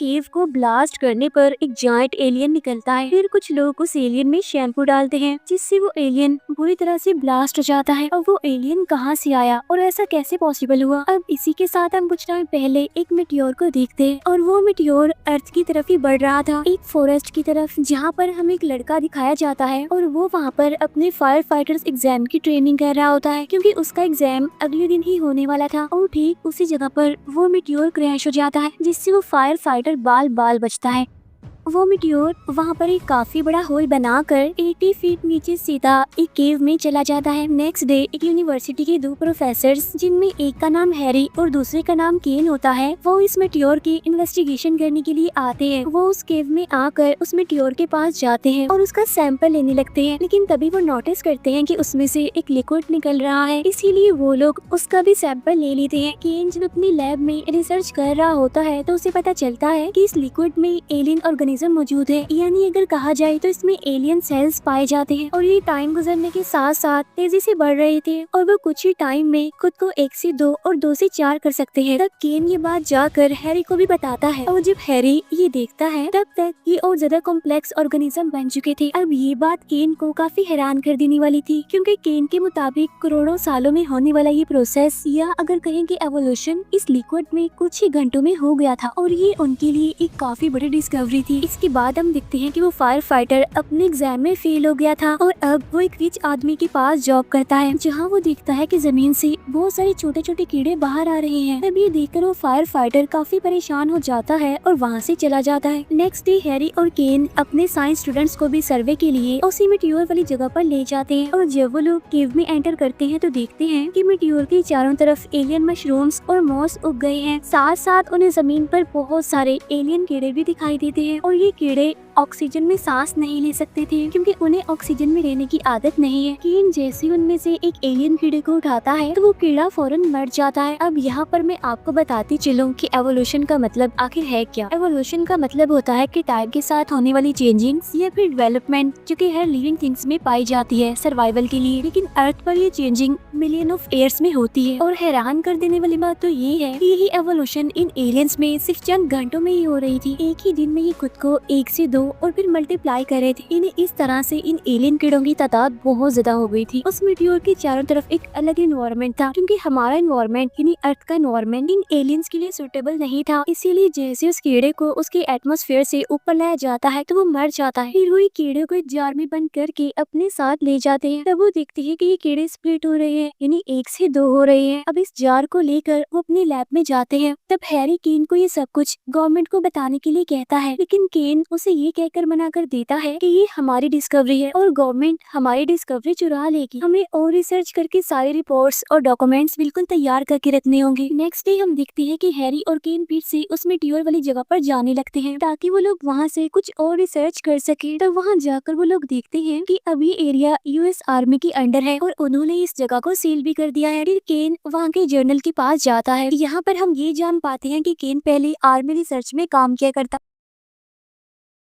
केव को ब्लास्ट करने पर एक जायंट एलियन निकलता है। फिर कुछ लोग उस एलियन में शैम्पू डालते हैं जिससे वो एलियन बुरी तरह से ब्लास्ट हो जाता है। अब वो एलियन कहाँ से आया और ऐसा कैसे पॉसिबल हुआ? अब इसी के साथ हम कुछ टाइम पहले एक मेटियोर को देखते हैं और वो मेटियोर अर्थ की तरफ ही बढ़ रहा था, एक फॉरेस्ट की तरफ, जहाँ पर हमें एक लड़का दिखाया जाता है और वो वहाँ पर अपने फायर फाइटर्स एग्जाम की ट्रेनिंग कर रहा होता है क्योंकि उसका एग्जाम अगले दिन ही होने वाला था। और ठीक उसी जगह पर वो मेटियोर क्रैश हो जाता है जिससे वो फायर फाइटर बाल बाल बचता है। वो मेटियोर वहाँ पर एक काफी बड़ा होल बनाकर 80 फीट नीचे सीधा एक केव में चला जाता है। नेक्स्ट डे एक यूनिवर्सिटी के दो प्रोफेसर्स, जिनमें एक का नाम हैरी और दूसरे का नाम केन होता है, वो इस मेटियोर की इन्वेस्टिगेशन करने के लिए आते हैं। वो उस केव में आकर उस मेटियोर के पास जाते हैं और उसका सैंपल लेने लगते हैं, लेकिन तभी वो नोटिस करते हैं कि उसमें से एक लिक्विड निकल रहा है, इसीलिए वो लोग उसका भी सैंपल ले लेते हैं। केन जब अपनी लैब में रिसर्च कर रहा होता है तो उसे पता चलता है कि इस लिक्विड में एलियन ऑर्गेनिज्म मौजूद है, यानी अगर कहा जाए तो इसमें एलियन सेल्स पाए जाते हैं और ये टाइम गुजरने के साथ साथ तेजी से बढ़ रहे थे और वो कुछ ही टाइम में खुद को 1 से 2 और 2 से 4 कर सकते हैं। तब केन ये बात जाकर हैरी को भी बताता है और जब हैरी ये देखता है तब तक ये और ज्यादा कॉम्प्लेक्स ऑर्गेनिज्म बन चुके थे। अब ये बात केन को काफी हैरान कर देने वाली थी क्योंकि केन के मुताबिक करोड़ों सालों में होने वाला ये प्रोसेस, या अगर कहें कि एवोल्यूशन, इस लिक्विड में कुछ ही घंटों में हो गया था और ये उनके लिए एक काफी बड़ी डिस्कवरी थी। इसके बाद हम देखते हैं कि वो फायर फाइटर अपने एग्जाम में फेल हो गया था और अब वो एक रिच आदमी के पास जॉब करता है, जहाँ वो देखता है कि जमीन से बहुत सारे छोटे छोटे कीड़े बाहर आ रहे हैं। तब ये देखकर वो फायर फाइटर काफी परेशान हो जाता है और वहाँ से चला जाता है। नेक्स्ट डे हैरी और केन अपने साइंस स्टूडेंट्स को भी सर्वे के लिए उसी मेटियोर वाली जगह पर ले जाते हैं और जब वो लोग केव में एंटर करते हैं तो देखते हैं कि मेटियोर के चारों तरफ एलियन मशरूम्स और मॉस उग गए हैं, साथ साथ उन्हें जमीन पर बहुत सारे एलियन कीड़े भी दिखाई देते हैं और ये कीड़े ऑक्सीजन में सांस नहीं ले सकते थे क्योंकि उन्हें ऑक्सीजन में रहने की आदत नहीं है। केन जैसे उनमें से एक एलियन कीड़े को उठाता है तो वो कीड़ा फौरन मर जाता है। अब यहाँ पर मैं आपको बताती चलूं कि एवोल्यूशन का मतलब आखिर है क्या। एवोल्यूशन का मतलब होता है कि टाइम के साथ होने वाली चेंजिंग्स या फिर डेवलपमेंट जो कि हर लिविंग थिंग्स में पाई जाती है सर्वाइवल के लिए, लेकिन अर्थ पर ये चेंजिंग मिलियन ऑफ ईयर्स में होती है। और हैरान कर देने वाली बात तो ये है कि यही एवोल्यूशन इन एलियंस में सिर्फ चंद घंटों में ही हो रही थी। एक ही दिन में ये खुद को 1 से 2 और फिर मल्टीप्लाई कर रहे थे। इन्हें इस तरह से इन एलियन कीड़ों की तादाद बहुत ज्यादा हो गई थी। उस मेटियोर के चारों तरफ एक अलग एनवायरनमेंट था क्योंकि हमारा एनवायरनमेंट यानी अर्थ का एनवायरनमेंट इन एलियंस के लिए सुटेबल नहीं था, इसीलिए जैसे उस कीड़े को उसके एटमॉस्फेयर से ऊपर लाया जाता है तो वो मर जाता है। फिर वो कीड़े को एक जार में बंद करके अपने साथ ले जाते हैं। तब वो देखते हैं कि ये कीड़े स्प्लिट हो रहे हैं, यानी 1 से 2 हो रहे हैं। अब इस जार को लेकर वो अपने लैब में जाते हैं। तब हैरी केन को ये सब कुछ गवर्नमेंट को बताने के लिए कहता है, लेकिन केन उसे ये कहकर मना कर देता है कि ये हमारी डिस्कवरी है और गवर्नमेंट हमारी डिस्कवरी चुरा लेगी। हमें और रिसर्च करके सारे रिपोर्ट्स और डॉक्यूमेंट्स बिल्कुल तैयार करके रखने होंगे। नेक्स्ट डे हम देखते हैं कि हैरी और केन फिर से उस मेटियोर वाली जगह पर जाने लगते हैं ताकि वो लोग वहाँ से कुछ और रिसर्च कर सके। तब वहाँ जाकर वो लोग देखते हैं कि अब ये एरिया यूएस आर्मी के अंडर है और उन्होंने इस जगह को सील भी कर दिया है। फिर केन वहाँ के जर्नल के पास जाता है। यहाँ पर हम ये जान पाते हैं कि केन पहले आर्मी रिसर्च में काम किया करता